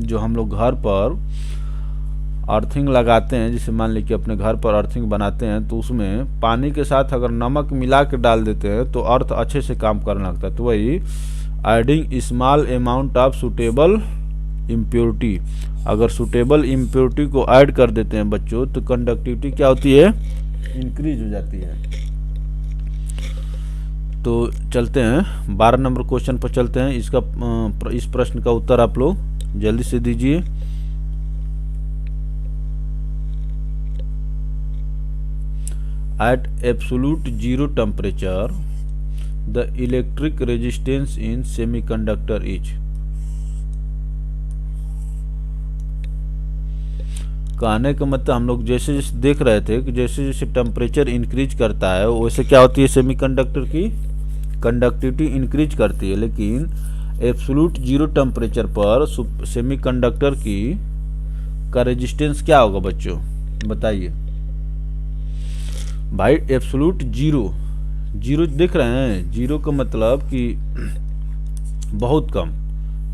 Speaker 1: जो हम लोग घर पर अर्थिंग लगाते हैं, जैसे मान लीजिए अपने घर पर अर्थिंग बनाते हैं, तो उसमें पानी के साथ अगर नमक मिला के डाल देते हैं तो अर्थ अच्छे से काम करने लगता है। तो वही adding small amount of suitable impurity, अगर सुटेबल इम्प्योरिटी को ऐड कर देते हैं बच्चों तो कंडक्टिविटी क्या होती है, इंक्रीज हो जाती है। तो चलते हैं 12 नंबर क्वेश्चन पर चलते हैं। इस प्रश्न का उत्तर आप लोग जल्दी से दीजिए। At absolute zero temperature, the electric resistance in semiconductor is। कहने का मतलब हम लोग जैसे जैसे देख रहे थे कि जैसे जैसे टेम्परेचर इंक्रीज करता है वैसे क्या होती है, सेमीकंडक्टर की कंडक्टिविटी इंक्रीज करती है। लेकिन एब्सोल्यूट जीरो टेम्परेचर पर सेमीकंडक्टर की का रेजिस्टेंस क्या होगा बच्चों, बताइए भाई। एब्सोल्यूट जीरो देख रहे हैं, जीरो का मतलब कि बहुत कम,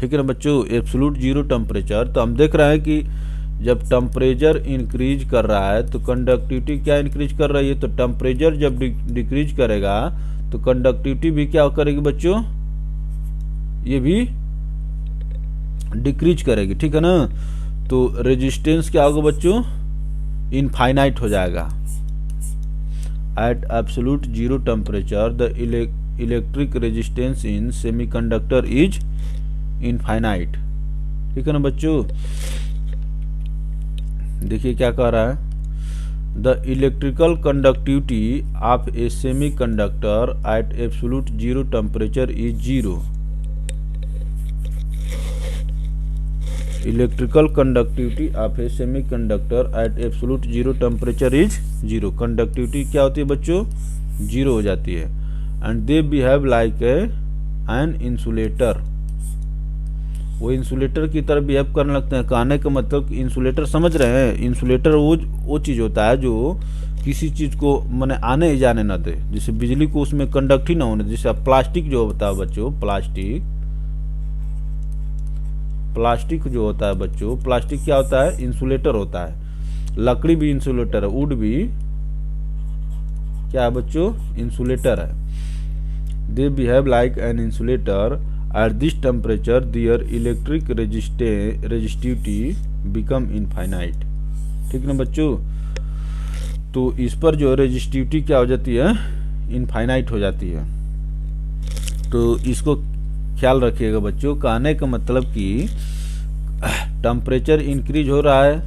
Speaker 1: ठीक है ना बच्चों। एब्सोल्यूट जीरो टेम्परेचर, तो हम देख रहे हैं कि जब टेम्परेचर इंक्रीज कर रहा है तो कंडक्टिविटी क्या इंक्रीज कर रही है, तो टेम्परेचर जब डिक्रीज करेगा तो कंडक्टिविटी भी क्या करेगी बच्चों, ये भी डिक्रीज करेगी, ठीक है ना। तो रेजिस्टेंस क्या होगा बच्चों, इनफाइनाइट हो जाएगा। At absolute zero temperature, the electric resistance in semiconductor is infinite, ठीक है ना बच्चों। देखिए क्या कह रहा है, the electrical conductivity of a semiconductor at absolute zero temperature is zero। Electrical conductivity of a semiconductor at absolute zero temperature is zero. Conductivity क्या होती है बच्चों, जीरो हो जाती है। And they behave like an insulator, वो इंसुलेटर की तरह बिहेव करने लगते हैं। कहने का मतलब इंसुलेटर समझ रहे हैं, इंसुलेटर वो चीज़ होता है जो किसी चीज़ को माने आने ही जाने ना दे, जैसे बिजली को उसमें कंडक्ट ही ना होने दे। जैसे प्लास्टिक जो होता है बच्चों, प्लास्टिक जो होता है बच्चों, प्लास्टिक क्या होता है, इंसुलेटर होता है। लकड़ी भी इंसुलेटर है, वुड भी क्या है बच्चों, इंसुलेटर है। They behave like an insulator at this temperature their electric resistivity become infinite, ठीक ना बच्चों। तो इस पर जो रेजिस्टिविटी क्या हो जाती है, इनफाइनाइट हो जाती है। तो इसको ख्याल रखिएगा बच्चों। कहने का मतलब कि टेम्परेचर इंक्रीज हो रहा है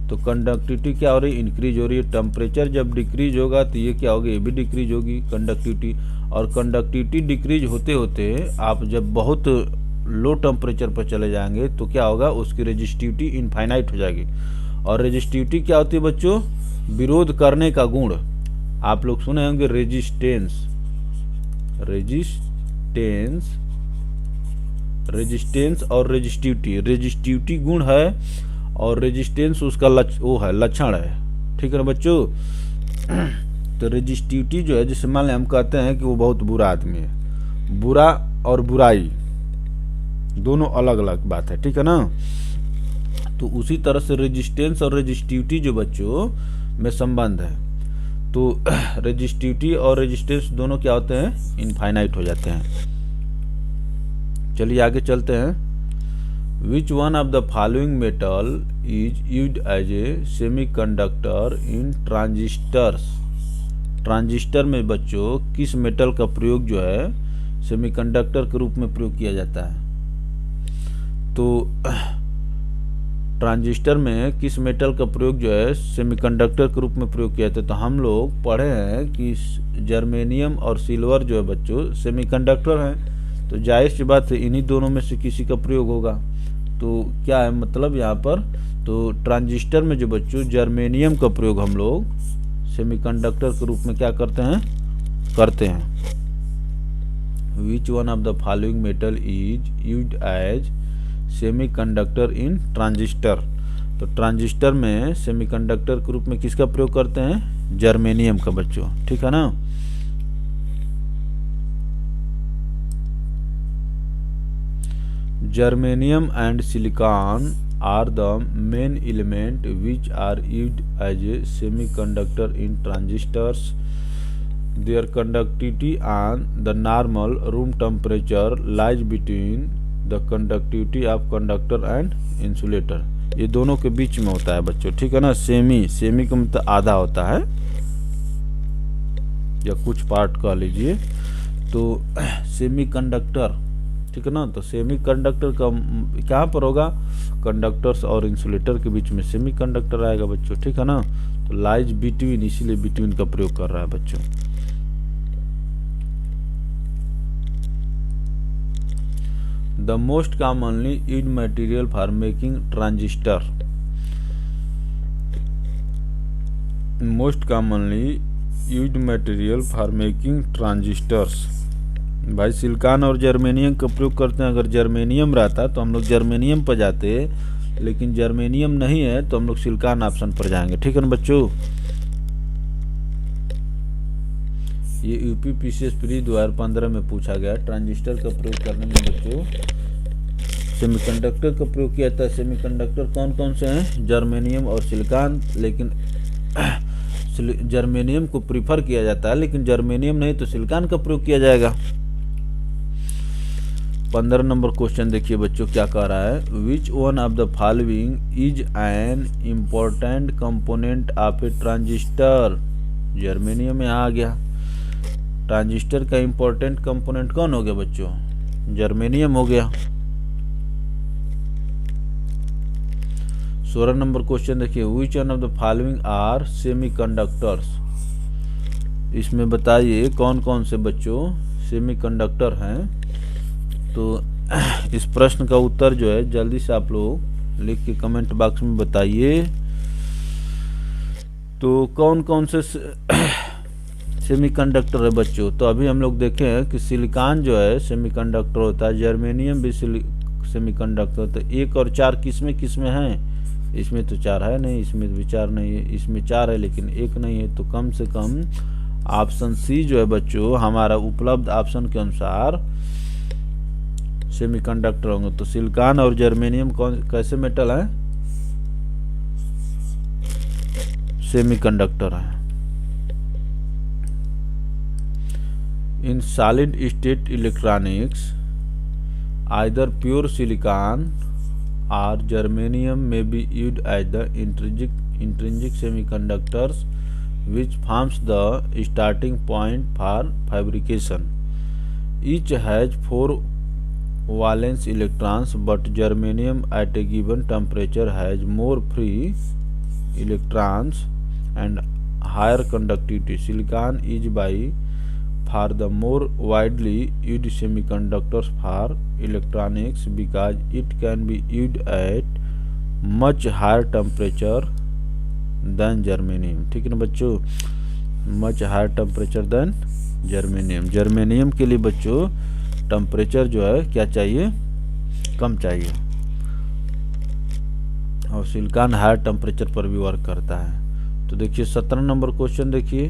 Speaker 1: तो कंडक्टिविटी क्या हो रही है, इंक्रीज हो रही है। टेम्परेचर जब डिक्रीज होगा तो ये क्या होगी, ये भी डिक्रीज होगी कंडक्टिविटी। और कंडक्टिविटी डिक्रीज होते होते आप जब बहुत लो टेम्परेचर पर चले जाएंगे तो क्या होगा, उसकी रेजिस्टिविटी इनफाइनाइट हो जाएगी। और रेजिस्टिविटी क्या होती है बच्चों, विरोध करने का गुण। आप लोग सुने होंगे रेजिस्टेंस और रेजिस्टिविटी गुण है और रेजिस्टेंस उसका वो है, लक्षण है, ठीक है ना बच्चों। तो रेजिस्टिविटी जो है, जैसे मान लें हम कहते हैं कि वो बहुत बुरा आदमी है, बुरा और बुराई दोनों अलग अलग बात है, ठीक है ना। तो उसी तरह से रेजिस्टेंस और रेजिस्टिविटी जो बच्चों में संबंध है, तो रेजिस्टिविटी और रेजिस्टेंस दोनों क्या होते हैं, इनफाइनाइट हो जाते हैं। चलिए आगे चलते हैं। Which one of the following metal is used as a semiconductor in transistors. Transistor में बच्चों किस मेटल का प्रयोग जो है सेमीकंडक्टर के रूप में प्रयोग किया जाता है। तो ट्रांजिस्टर में किस मेटल का प्रयोग जो है सेमीकंडक्टर के रूप में प्रयोग किया जाता है? तो हम लोग पढ़े हैं कि जर्मेनियम और सिल्वर जो है बच्चों सेमीकंडक्टर हैं, तो जाहिर सी बात है इन्हीं दोनों में से किसी का प्रयोग होगा। तो क्या है मतलब यहाँ पर, तो ट्रांजिस्टर में जो बच्चों जर्मेनियम का प्रयोग हम लोग सेमीकंडक्टर के रूप में क्या करते हैं। Which one of the following metal is used as semiconductor in transistor? तो ट्रांजिस्टर में सेमीकंडक्टर के रूप में किसका प्रयोग करते हैं? जर्मेनियम का बच्चों, ठीक है ना। Germanium and silicon are the main element which are used as a semiconductor in transistors. Their conductivity on the normal room temperature lies between the conductivity of conductor and insulator. ये दोनों के बीच में होता है बच्चों, ठीक है ना। सेमी का मतलब आधा होता है या कुछ पार्ट कह लीजिए। तो सेमीकंडक्टर, ठीक है ना, तो सेमीकंडक्टर का कहाँ पर होगा? कंडक्टर्स और इंसुलेटर के बीच में सेमीकंडक्टर आएगा बच्चों, ठीक है ना। तो लाइज बिटवीन, इसीलिए बिटवीन का प्रयोग कर रहा है बच्चों। The most commonly used material for making transistor. Most commonly used material for making transistors. भाई सिलिकॉन और जर्मेनियम का प्रयोग करते हैं। अगर जर्मेनियम रहता तो हम लोग जर्मेनियम पर जाते, लेकिन जर्मेनियम नहीं है तो हम लोग सिलिकॉन ऑप्शन पर जाएंगे, ठीक है ना बच्चों। ये यूपी पीसीएस प्री 2015 में पूछा गया। ट्रांजिस्टर का प्रयोग करने में बच्चों सेमीकंडक्टर का प्रयोग किया जाता है। सेमीकंडक्टर कौन कौन से हैं? जर्मेनियम और सिलिकॉन। लेकिन जर्मेनियम को प्रीफर किया जाता है, लेकिन जर्मेनियम नहीं तो सिलिकॉन का प्रयोग किया जाएगा। 15 नंबर क्वेश्चन देखिए बच्चों क्या कह रहा है। विच one of the following is an important component of A transistor? Germanium यहाँ आ गया। ट्रांजिस्टर का इम्पोर्टेंट कंपोनेंट कौन हो गया बच्चों? जर्मेनियम हो गया। 16 नंबर क्वेश्चन देखिए। Which one of the following are semiconductors? इसमें बताइए कौन कौन से बच्चों सेमीकंडक्टर हैं। तो इस प्रश्न का उत्तर जो है जल्दी से आप लोग लिख के कमेंट बॉक्स में बताइए। तो कौन कौन से सेमीकंडक्टर है बच्चों? तो अभी हम लोग देखे हैं कि सिलिकॉन जो है सेमीकंडक्टर होता है, जर्मेनियम भी सेमीकंडक्टर होता है। 1 और 4 किसमें हैं? इसमें तो 4 है नहीं, इसमें भी 4 नहीं है, इसमें 4 है लेकिन 1 नहीं है। तो कम से कम ऑप्शन सी जो है बच्चों हमारा उपलब्ध ऑप्शन के अनुसार सेमीकंडक्टर होंगे। तो सिलिकॉन और जर्मेनियम कैसे मेटल है? सेमीकंडक्टर है। In solid state electronics either pure silicon और germanium may be used as the intrinsic semiconductors which forms the starting point for fabrication. Each has 4 valence electrons, but germanium at a given temperature has more free electrons and higher conductivity. Silicon is by far the more widely used semiconductors for electronics because it can be used at much higher temperature than germanium, ठीक है ना बच्चों। Much higher temperature than germanium. Germanium के लिए बच्चों टेम्परेचर जो है क्या चाहिए? कम चाहिए। और सिलिकॉन हायर टेम्परेचर पर भी वर्क करता है। तो देखिए 17 नंबर क्वेश्चन देखिए।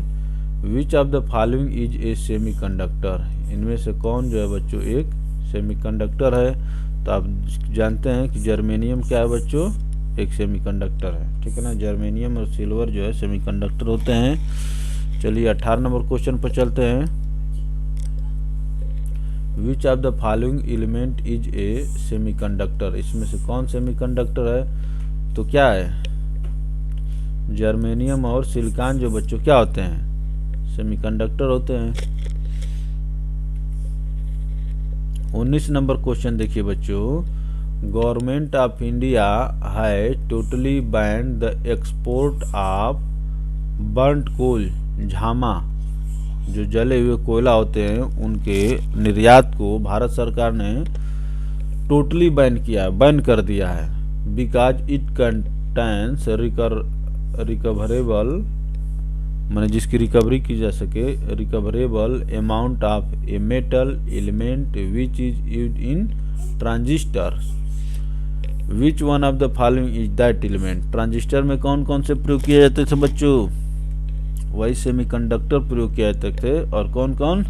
Speaker 1: Which of the following is a semiconductor? इनमें से कौन जो है बच्चों एक सेमीकंडक्टर है? तो आप जानते हैं कि जर्मेनियम क्या है बच्चों? एक सेमीकंडक्टर है, ठीक है ना। जर्मेनियम और सिल्वर जो है सेमीकंडक्टर होते हैं। चलिए 18 नंबर क्वेश्चन पर चलते हैं। Which of the following element is a semiconductor? इसमें से कौन सेमीकंडक्टर है? तो क्या है? जर्मेनियम और सिलिकॉन जो बच्चों क्या होते हैं? सेमीकंडक्टर होते हैं। 19 नंबर क्वेश्चन देखिए बच्चों। गवर्नमेंट ऑफ इंडिया है totally banned the export of burned coal झामा, जो जले हुए कोयला होते हैं उनके निर्यात को भारत सरकार ने टोटली बैन किया है, बैन कर दिया है। बिकॉज इट कंटेन्स रिकवरेबल, माने जिसकी रिकवरी की जा सके, recoverable amount of a metal element which is used in transistor. Which one of the following is that element. Transistor में कौन कौन से प्रयोग किए जाते थे बच्चों? वही सेमीकंडक्टर प्रयोग किए जाते थे। और कौन कौन?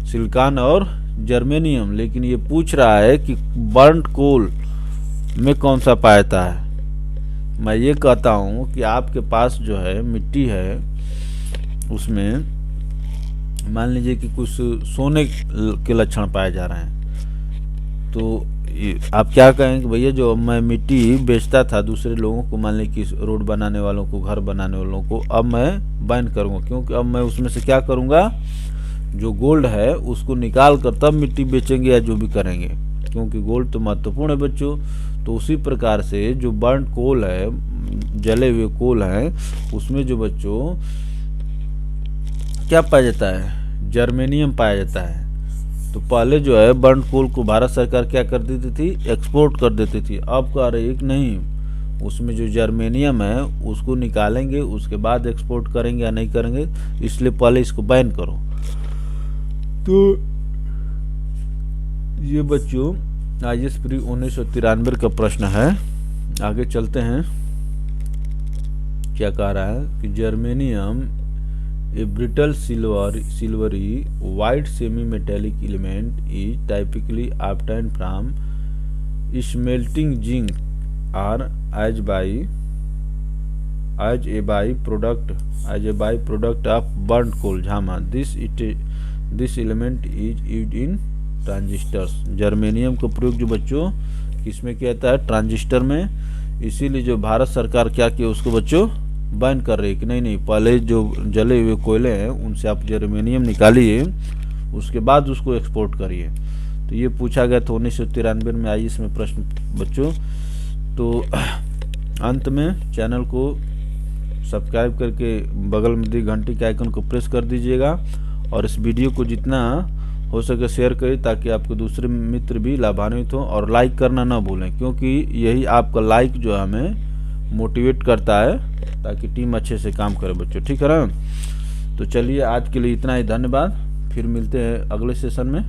Speaker 1: सिलिकॉन और जर्मेनियम। लेकिन ये पूछ रहा है कि बर्न्ड कोल में कौन सा पाया जाता है। मैं ये कहता हूँ कि आपके पास जो है मिट्टी है, उसमें मान लीजिए कि कुछ सोने के लक्षण पाए जा रहे हैं, तो आप क्या कहेंगे? भैया जो मैं मिट्टी बेचता था दूसरे लोगों को, मान लीजिए कि रोड बनाने वालों को, घर बनाने वालों को, अब मैं बैन करूँगा, क्योंकि अब मैं उसमें से क्या करूँगा, जो गोल्ड है उसको निकाल कर तब मिट्टी बेचेंगे या जो भी करेंगे, क्योंकि गोल्ड तो महत्वपूर्ण है बच्चों। तो उसी प्रकार से जो बर्न्ड कोल है, जले हुए कोल हैं, उसमें जो बच्चों क्या पाया जाता है? जर्मेनियम पाया जाता है। तो पहले जो है बर्न्ड कोल को भारत सरकार क्या कर देती थी? एक्सपोर्ट कर देती थी। अब कह रही है कि नहीं, उसमें जो जर्मेनियम है उसको निकालेंगे, उसके बाद एक्सपोर्ट करेंगे या नहीं करेंगे, इसलिए पहले इसको बैन करो। तो ये बच्चों IAS प्री 1993 का प्रश्न है। आगे चलते हैं। क्या कह रहा है कि germanium a brittle silvery white semi metallic element is typically obtained from smelting zinc और as a by product of burned coal झामा। This element is used in transistors. Germanium का प्रयोग जो बच्चों किसमें किया जाता है? ट्रांजिस्टर में। इसीलिए जो भारत सरकार क्या किया, उसको बच्चों बैन कर रही है कि नहीं, पहले जो जले हुए कोयले हैं उनसे आप जर्मेनियम निकालिए, उसके बाद उसको एक्सपोर्ट करिए। तो ये पूछा गया था 1993 में IAS में प्रश्न बच्चों। तो अंत में चैनल को सब्सक्राइब करके बगल में दी घंटी के आइकन को प्रेस कर दीजिएगा, और इस वीडियो को जितना हो सके शेयर करें ताकि आपके दूसरे मित्र भी लाभान्वित हो। और लाइक करना ना भूलें, क्योंकि यही आपका लाइक जो है हमें मोटिवेट करता है ताकि टीम अच्छे से काम करे बच्चों। ठीक है ना? तो चलिए आज के लिए इतना ही, धन्यवाद। फिर मिलते हैं अगले सेशन में।